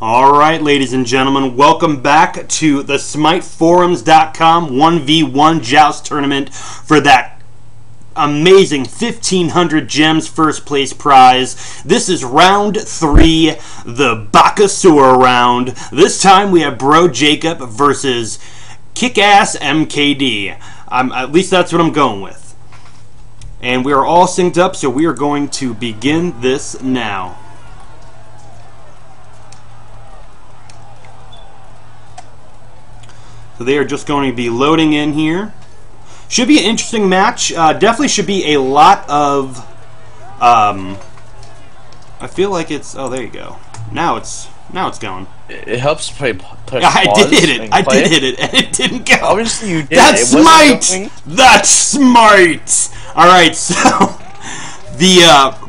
Alright, ladies and gentlemen, welcome back to the SmiteForums.com 1v1 Joust tournament for that amazing 1,500 gems first place prize. This is round 3, the Bakasura round. This time we have BroJacob versus KikazMkd. At least that's what I'm going with. And we are all synced up, so we are going to begin this now. So they are just going to be loading in here. Should be an interesting match. Definitely should be a lot of. I feel like it's. Oh, there you go. Now it's going. It helps play. I did hit it. I did hit it, and it didn't go. Obviously, you did. That's Smite. That's Smite. All right, so the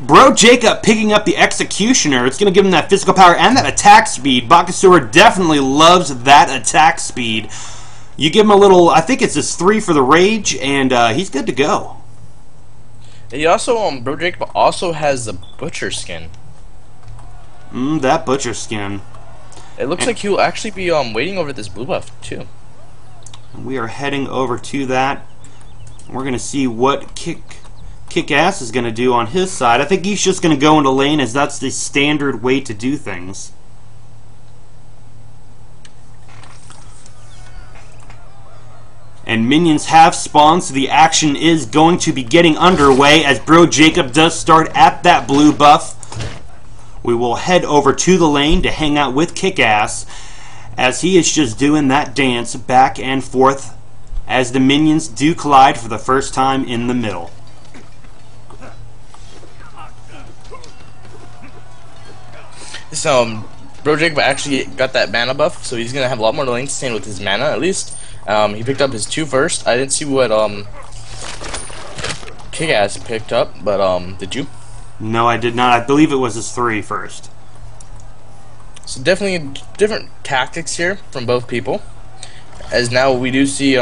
BroJacob picking up the Executioner. It's going to give him that physical power and that attack speed. Bakasura definitely loves that attack speed. You give him a little, I think it's his 3 for the rage, and he's good to go. He also, BroJacob also has the Butcher skin. That Butcher skin. It looks like he'll actually be waiting over this blue buff too. We are heading over to that. We're going to see what Kikaz is going to do on his side. I think he's just going to go into lane, as that's the standard way to do things. And minions have spawned, so the action is going to be getting underway as BroJacob does start at that blue buff. We will head over to the lane to hang out with Kikaz as he is just doing that dance back and forth as the minions do collide for the first time in the middle. So BroJacob actually got that mana buff, so he's gonna have a lot more lane to stand with his mana at least. He picked up his 2 first. I didn't see what Kikaz picked up, but did you? No, I did not. I believe it was his 3 first. So definitely different tactics here from both people. As now we do see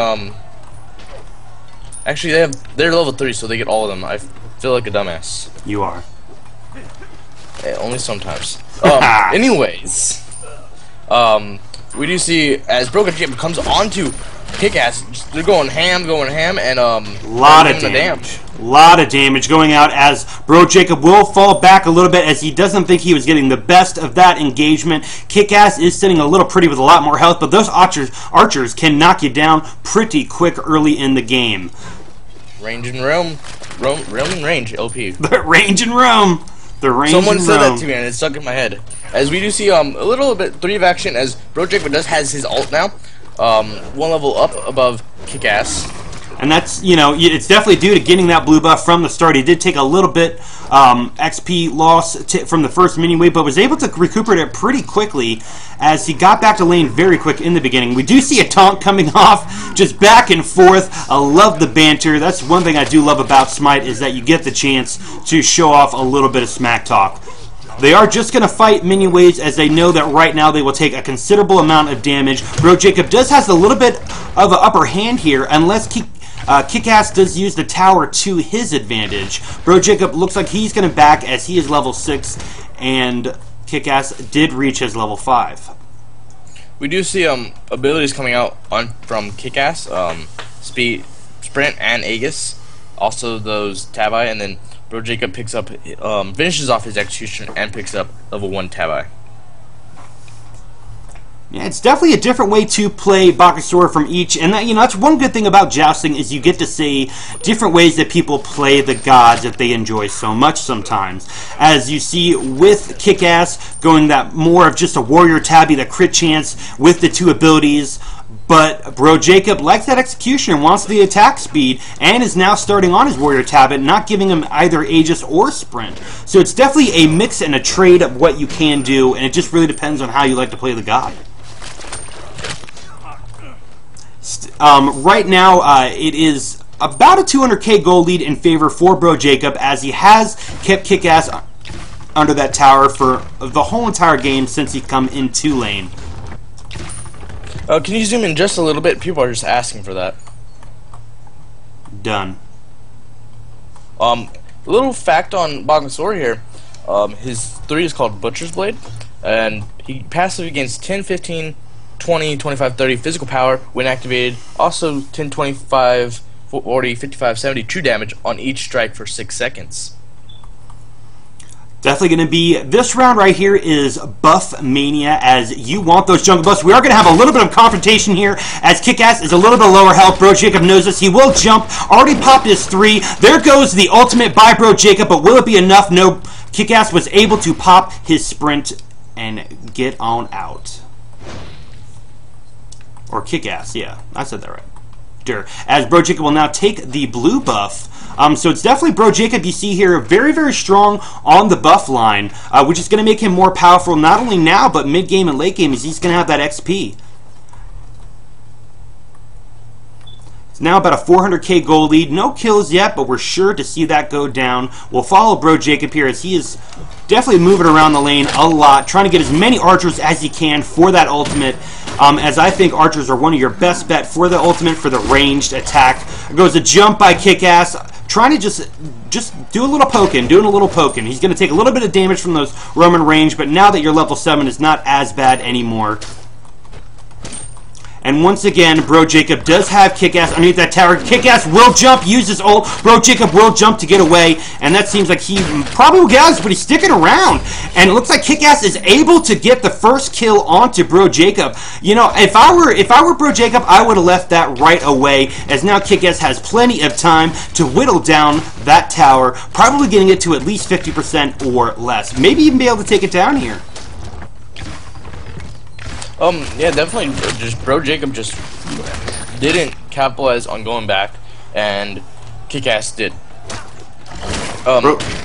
actually they're level 3, so they get all of them. I feel like a dumbass. You are. Only sometimes. Anyways, we do see as BroJacob comes onto Kikaz, they're going ham, and lot of damage. Lot of damage going out as BroJacob will fall back a little bit as he doesn't think he was getting the best of that engagement. Kikaz is sitting a little pretty with a lot more health, but those archers can knock you down pretty quick early in the game. Range and realm and range, LP. The range and roam. The range Someone and said roam. that to me and it stuck in my head. As we do see a little bit 3 of action as BroJacob has his ult now. 1 level up above Kikaz. And that's, you know, it's definitely due to getting that blue buff from the start. He did take a little bit XP loss from the first mini wave, but was able to recuperate it pretty quickly as he got back to lane very quick in the beginning. We do see a taunt coming off, just back and forth. I love the banter. That's one thing I do love about Smite, is that you get the chance to show off a little bit of smack talk. They are just going to fight minion waves as they know that right now they will take a considerable amount of damage. BroJacob does has a little bit of an upper hand here, unless Kikaz does use the tower to his advantage. BroJacob looks like he's going to back as he is level 6, and Kikaz did reach his level 5. We do see abilities coming out from Kikaz, speed, sprint, and Aegis. Also those Tabi, and then BroJacob picks up, finishes off his execution and picks up level 1 Tabi. Yeah, it's definitely a different way to play Bakasura from each, and that, you know, that's one good thing about jousting, is you get to see different ways that people play the gods that they enjoy so much sometimes. As you see with Kikaz going that more of just a warrior tabby, the crit chance with the 2 abilities. But BroJacob likes that execution and wants the attack speed, and is now starting on his warrior tab, not giving him either Aegis or sprint. So it's definitely a mix and a trade of what you can do, and it just really depends on how you like to play the god. Right now, it is about a 200k gold lead in favor for BroJacob, as he has kept Kikaz under that tower for the whole entire game since he come into lane. Can you zoom in just a little bit? People are just asking for that. Done. Little fact on Bakasura here. His 3 is called Butcher's Blade. and he passive gains 10, 15, 20, 25, 30 physical power when activated. Also 10, 25, 40, 55, 70 true damage on each strike for 6 seconds. Definitely going to be, this round right here is Buff Mania, as you want those jungle buffs. We are going to have a little bit of confrontation here, as Kick-Ass is a little bit lower health. BroJacob knows this. He will jump. Already popped his 3. There goes the ultimate by BroJacob, but will it be enough? No. Kick-Ass was able to pop his sprint and get on out. Or Kick-Ass, yeah. I said that right. As BroJacob will now take the blue buff. So it's definitely BroJacob you see here, very, very strong on the buff line, which is going to make him more powerful not only now, but mid-game and late game, as he's going to have that XP. It's now about a 400k gold lead. No kills yet, but we're sure to see that go down. We'll follow BroJacob here, as he is definitely moving around the lane a lot, trying to get as many archers as he can for that ultimate. As I think archers are one of your best bet for the ultimate, for the ranged attack. There goes a jump by Kick-Ass, trying to just do a little poking, doing a little poking. He's going to take a little bit of damage from those Roman range, but now that you're level 7, it's not as bad anymore. And once again, BroJacob does have Kick-Ass underneath that tower. Kick-Ass will jump, use his ult. BroJacob will jump to get away, and that seems like he probably will get out, but he's sticking around. And it looks like Kick-Ass is able to get the first kill onto BroJacob. You know, if I were BroJacob, I would have left that right away, as now Kick-Ass has plenty of time to whittle down that tower, probably getting it to at least 50% or less. Maybe even be able to take it down here. Yeah, definitely. Just BroJacob just didn't capitalize on going back, and Kick-Ass did.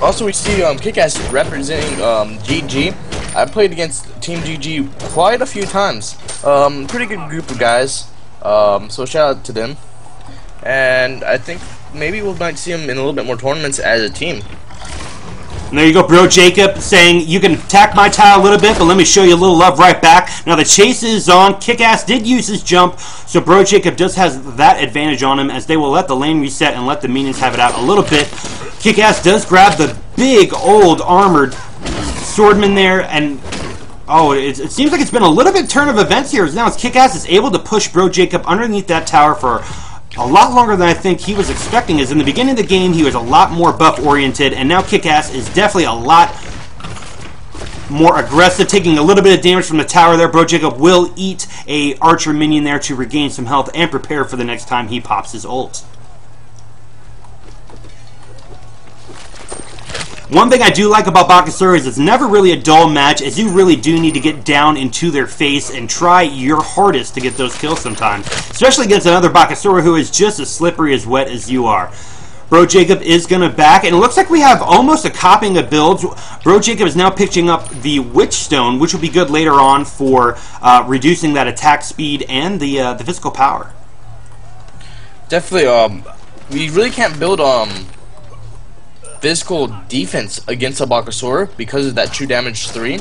Also, we see Kick-Ass representing GG. I played against Team GG quite a few times. Pretty good group of guys. So shout out to them. And I think maybe we might see them in a little bit more tournaments as a team. And there you go, BroJacob saying, you can attack my tile a little bit, but let me show you a little love right back. Now the chase is on. Kick-Ass did use his jump, so BroJacob does has that advantage on him, as they will let the lane reset and let the minions have it out a little bit. Kick-Ass does grab the big old armored swordman there, and oh, it seems like it's been a little bit turn of events here. Now it's Kick-Ass is able to push BroJacob underneath that tower for a lot longer than I think he was expecting, as in the beginning of the game he was a lot more buff oriented, and now Kick-Ass is definitely a lot more aggressive, taking a little bit of damage from the tower there. BroJacob will eat a archer minion there to regain some health and prepare for the next time he pops his ult. One thing I do like about Bakasura is it's never really a dull match, as you really do need to get down into their face and try your hardest to get those kills sometimes. Especially against another Bakasura who is just as slippery as wet as you are. BroJacob is going to back, and it looks like we have almost a copying of builds. BroJacob is now pitching up the Witchstone, which will be good later on for reducing that attack speed and the physical power. Definitely, we really can't build physical defense against a Bakasura because of that true damage 3.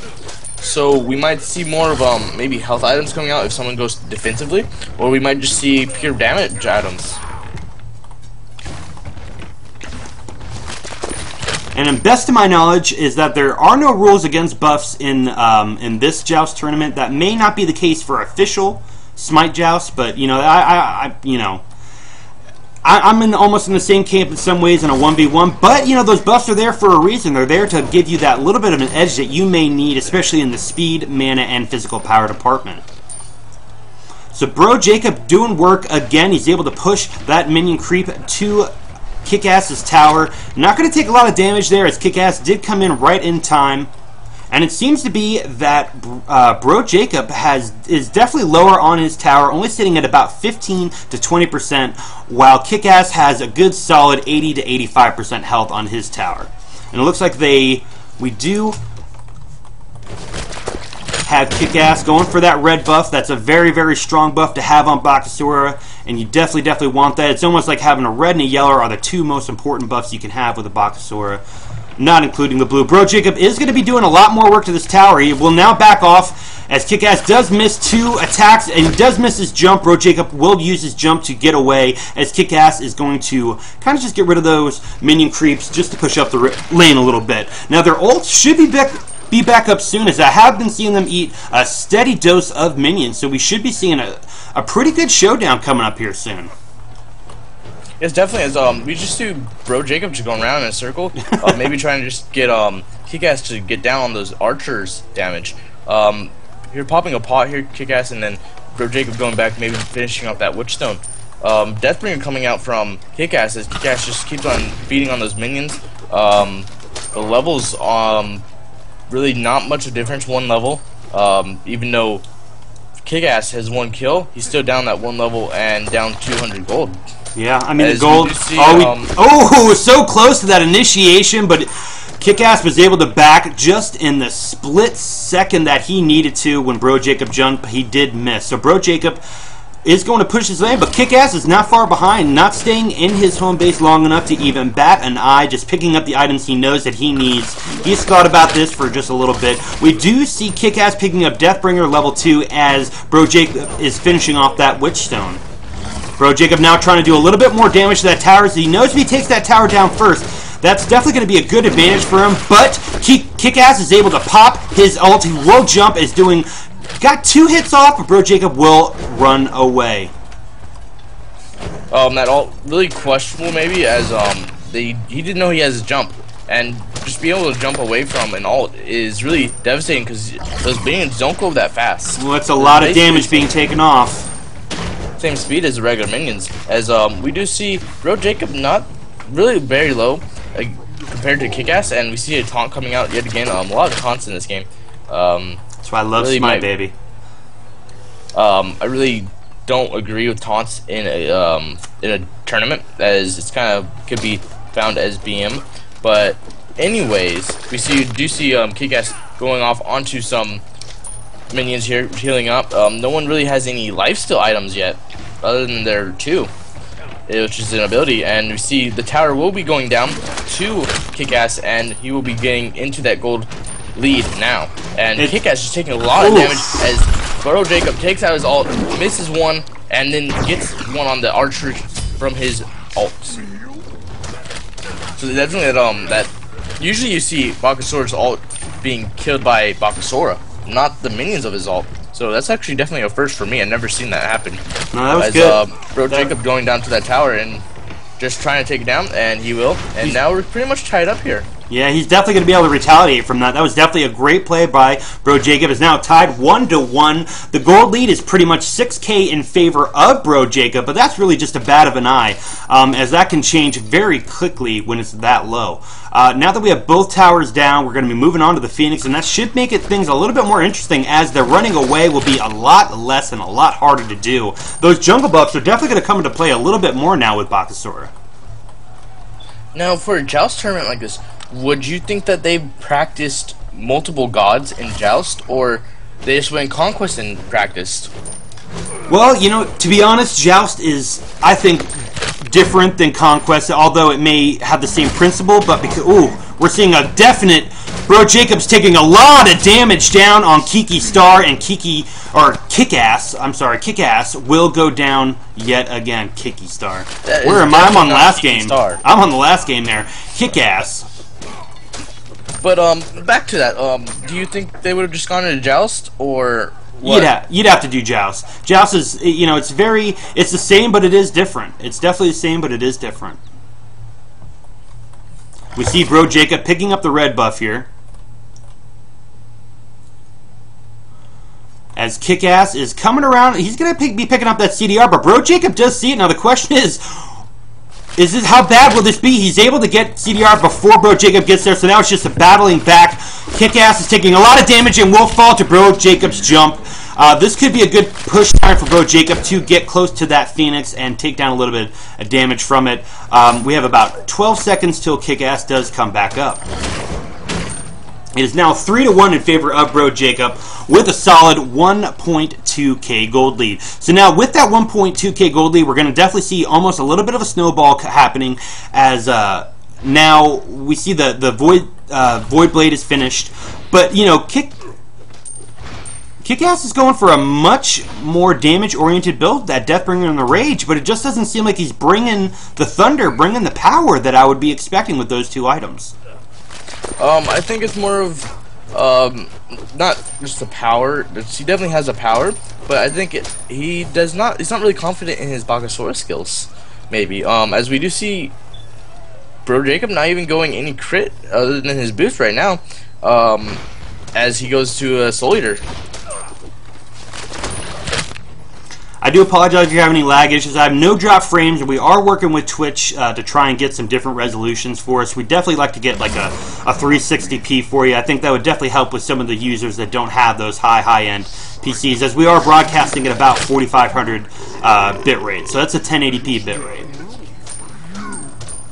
So we might see more of maybe health items coming out if someone goes defensively, or we might just see pure damage items. And best to my knowledge is that there are no rules against buffs in this Joust tournament. That may not be the case for official Smite Joust, but you know, I'm almost in the same camp in some ways in a 1v1, but you know, those buffs are there for a reason. They're there to give you that little bit of an edge that you may need, especially in the speed, mana, and physical power department. So BroJacob doing work again. He's able to push that minion creep to Kick-Ass's tower. Not going to take a lot of damage there, as Kick-Ass did come in right in time. And it seems to be that BroJacob is definitely lower on his tower, only sitting at about 15 to 20%, while Kick-Ass has a good solid 80 to 85% health on his tower. And it looks like we do have Kick-Ass going for that red buff. That's a very, very strong buff to have on Bakasura, and you definitely want that. It's almost like having a red and a yellow are the two most important buffs you can have with a Bakasura, not including the blue. BroJacob is going to be doing a lot more work to this tower. He will now back off, as Kick-Ass does miss 2 attacks, and he does miss his jump. BroJacob will use his jump to get away, as Kick-Ass is going to kind of just get rid of those minion creeps just to push up the lane a little bit. Now their ult should be back be back up soon, as I have been seeing them eat a steady dose of minions, so we should be seeing a pretty good showdown coming up here soon. Yes, definitely. As we just do BroJacob just going around in a circle, maybe trying to just get Kickass to get down on those archers damage. You're popping a pot here, Kickass, and then BroJacob going back, maybe finishing up that Witchstone. Deathbringer coming out from Kickass as Kickass just keeps on beating on those minions. The levels, really not much of a difference, one level. Even though Kickass has 1 kill, he's still down that 1 level and down 200 gold. Yeah, I mean, as the gold. See, so close to that initiation, but Kickass was able to back just in the split second that he needed to when BroJacob jumped. He did miss. So BroJacob is going to push his lane, but Kickass is not far behind, not staying in his home base long enough to even bat an eye, just picking up the items he knows that he needs. He's thought about this for just a little bit. We do see Kickass picking up Deathbringer level 2 as BroJacob is finishing off that Witchstone. BroJacob now trying to do a little bit more damage to that tower, so he knows if he takes that tower down first, that's definitely going to be a good advantage for him, but Kickass is able to pop his ult. He will jump, got 2 hits off, but BroJacob will run away. That ult really questionable maybe, as he didn't know he has his jump, and just being able to jump away from an ult is really devastating because those minions don't go that fast. Well, that's a lot of damage being taken off. Same speed as the regular minions, as we do see BroJacob not really very low compared to Kickass, and we see a taunt coming out yet again. A lot of taunts in this game. That's why I love really Smite, baby. I really don't agree with taunts in a tournament, as it's kind of could be found as BM. But anyways, do see Kickass going off onto some minions here, healing up. No one really has any lifesteal items yet, other than their 2, which is an ability. And we see the tower will be going down to Kickass, and he will be getting into that gold lead now. And Kickass is taking a lot of damage as BroJacob takes out his ult, misses 1, and then gets 1 on the archer from his ults. So definitely that usually you see Bakasura's ult being killed by Bakasura, not the minions of his ult. So that's actually definitely a first for me. I've never seen that happen. No, that was good. BroJacob going down to that tower and just trying to take it down, and he will. And now we're pretty much tied up here. Yeah, he's definitely going to be able to retaliate from that. That was definitely a great play by BroJacob. Is now tied 1-1. The gold lead is pretty much 6K in favor of BroJacob, but that's really just a bat of an eye, as that can change very quickly when it's that low. Now that we have both towers down, we're going to be moving on to the Phoenix, and that should make things a little bit more interesting, as the running away will be a lot less and a lot harder to do. Those jungle buffs are definitely going to come into play a little bit more now with Bakasura. Now, for a Joust tournament like this, would you think that they practiced multiple gods in Joust, or they just went Conquest and practiced? Well, you know, to be honest, Joust is, I think, different than Conquest, although it may have the same principle, but because, we're seeing a definite BroJacob's taking a lot of damage down on Kiki Star, and Kickass will go down yet again. Kiki Star. Where am I? I'm on the last game. I'm on the last game there. Kickass. But back to that. Do you think they would have just gone into Joust, or what? You'd have to do Joust. Joust is, you know, it's the same, but it is different. It's definitely the same, but it is different. We see BroJacob picking up the red buff here, as Kickass is coming around. He's going to be picking up that CDR, but BroJacob does see it. Now the question is this, how bad will this be? He's able to get CDR before BroJacob gets there, so now it's just a battling back. Kickass is taking a lot of damage and will fall to BroJacob's jump. This could be a good push time for BroJacob to get close to that Phoenix and take down a little bit of damage from it. We have about 12 seconds till Kickass does come back up. It is now 3-1 in favor of BroJacob with a solid 1.2k gold lead. So now with that 1.2k gold lead, we're going to definitely see almost a little bit of a snowball happening, as now we see the Void Blade is finished. But, you know, Kickass is going for a much more damage-oriented build, that Deathbringer and the Rage, but it just doesn't seem like he's bringing the thunder, bringing the power that I would be expecting with those 2 items. I think it's more of not just the power. He definitely has the power, but I think he does not. He's not really confident in his Bakasura skills. Maybe. As we do see, BroJacob not even going any crit other than his boost right now. As he goes to a Soul Eater. I do apologize if you're having any lag issues. I have no drop frames, and we are working with Twitch to try and get some different resolutions for us. We'd definitely like to get like a 360p for you. I think that would definitely help with some of the users that don't have those high-end PCs, as we are broadcasting at about 4500 bit rate. So that's a 1080p bit rate.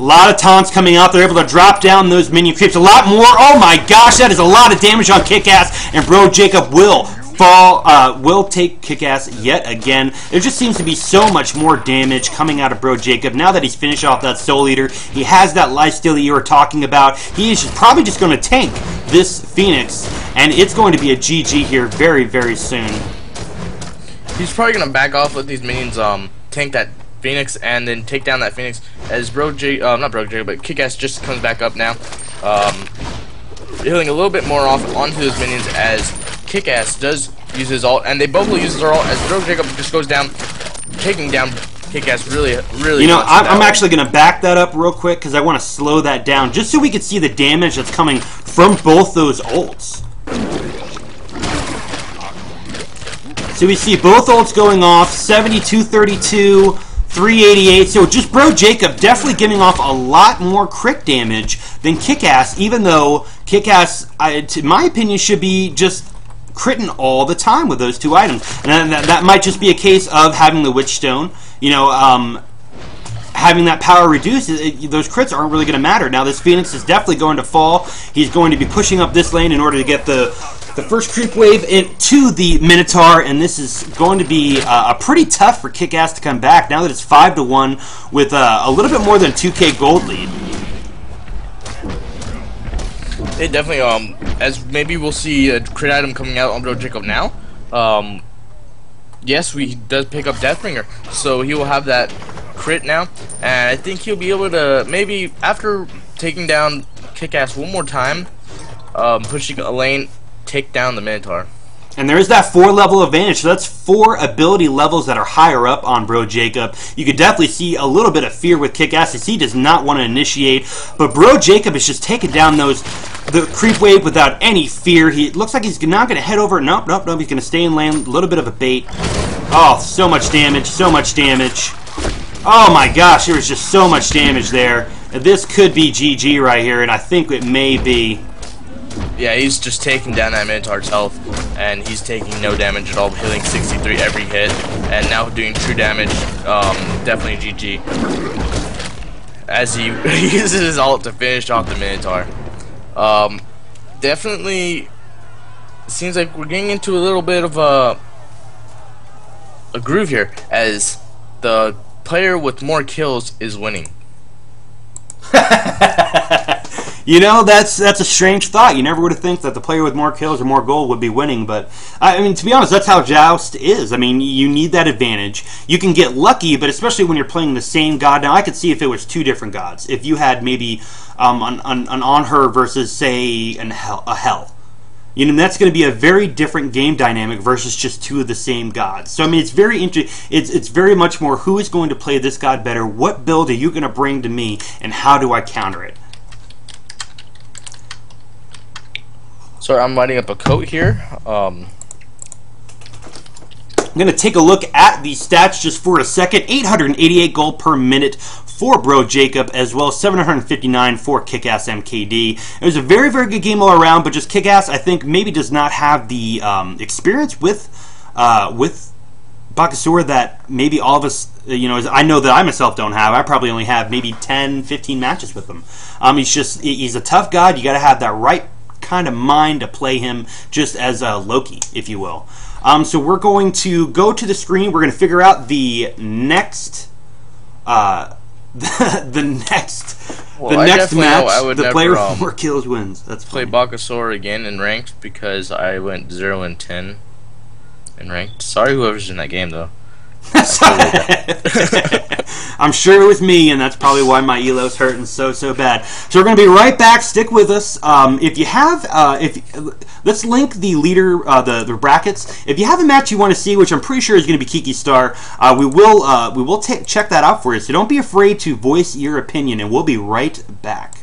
A lot of taunts coming out. They're able to drop down those minion creeps. A lot more. Oh my gosh, that is a lot of damage on Kikass, and BroJacob will take Kikass yet again. There just seems to be so much more damage coming out of BroJacob now that he's finished off that Soul Eater. He has that lifesteal that you were talking about. He is probably just going to tank this Phoenix, and it's going to be a GG here very, very soon. He's probably going to back off with these minions, tank that Phoenix, and then take down that Phoenix as not BroJacob, but Kikass just comes back up now. Healing a little bit more off onto his minions as Kikass does use his ult, and they both will use their ult as BroJacob just goes down, taking down Kikass really. You know, I'm actually going to back that up real quick because I want to slow that down just so we can see the damage that's coming from both those ults. So we see both ults going off, 72-32, 388. So just BroJacob definitely giving off a lot more crit damage than Kikass, even though Kikass, in my opinion, should be just critting all the time with those two items. And that might just be a case of having the Witchstone, you know, having that power reduced. Those crits aren't really going to matter. Now this Phoenix is definitely going to fall. He's going to be pushing up this lane in order to get the first creep wave into the Minotaur, and this is going to be a pretty tough for Kikass to come back now that it's 5-1 with a little bit more than 2k gold lead. It definitely, as maybe we'll see a crit item coming out on BroJacob now. Yes, he does pick up Deathbringer, so he will have that crit now, and I think he'll be able to, maybe after taking down Kikass one more time, pushing a lane, take down the Minotaur. And there is that 4-level advantage, so that's 4 ability levels that are higher up on BroJacob. You could definitely see a little bit of fear with Kikass as he does not want to initiate, but BroJacob is just taking down the creep wave without any fear. He looks like he's not going to head over. Nope, he's going to stay in lane. A little bit of a bait. Oh, so much damage, so much damage. Oh my gosh, there was just so much damage there. This could be GG right here, and I think it may be. Yeah, he's just taking down that Minotaur's health, and he's taking no damage at all, healing 63 every hit, and now doing true damage. Definitely GG. As he uses his ult to finish off the Minotaur. Definitely seems like we're getting into a little bit of a groove here, as the player with more kills is winning. You know, that's a strange thought. You never would have think that the player with more kills or more gold would be winning, but I mean, to be honest, that's how Joust is. I mean, you need that advantage. You can get lucky, but especially when you're playing the same god. Now, I could see if it was 2 different gods. If you had maybe an on her versus, say, a hell. You know, that's going to be a very different game dynamic versus just 2 of the same gods. So I mean, it's very it's very much more who is going to play this god better, what build are you going to bring to me, and how do I counter it? So I'm writing up a quote here. I'm going to take a look at the stats just for a second. 888 gold per minute for BroJacob, as well as 759 for KikazMkd. It was a very, very good game all around, but just Kikass, I think, maybe does not have the experience with Bakasura that maybe all of us, you know, I know that I myself don't have. I probably only have maybe 10, 15 matches with him. He's a tough god. You got to have that right kind of mind to play him just as a Loki, if you will. So we're going to go to the screen. We're going to figure out the next the next match. The player with more kills wins. That's play Bakasura again in ranked because I went 0-10 in ranked. Sorry, whoever's in that game though. I'm sure it was me, and that's probably why my elo's hurting so bad. So we're going to be right back. Stick with us. If you have, let's link the leader, the brackets. If you have a match you want to see, which I'm pretty sure is going to be Kiki Star, we will check that out for you. So don't be afraid to voice your opinion, and we'll be right back.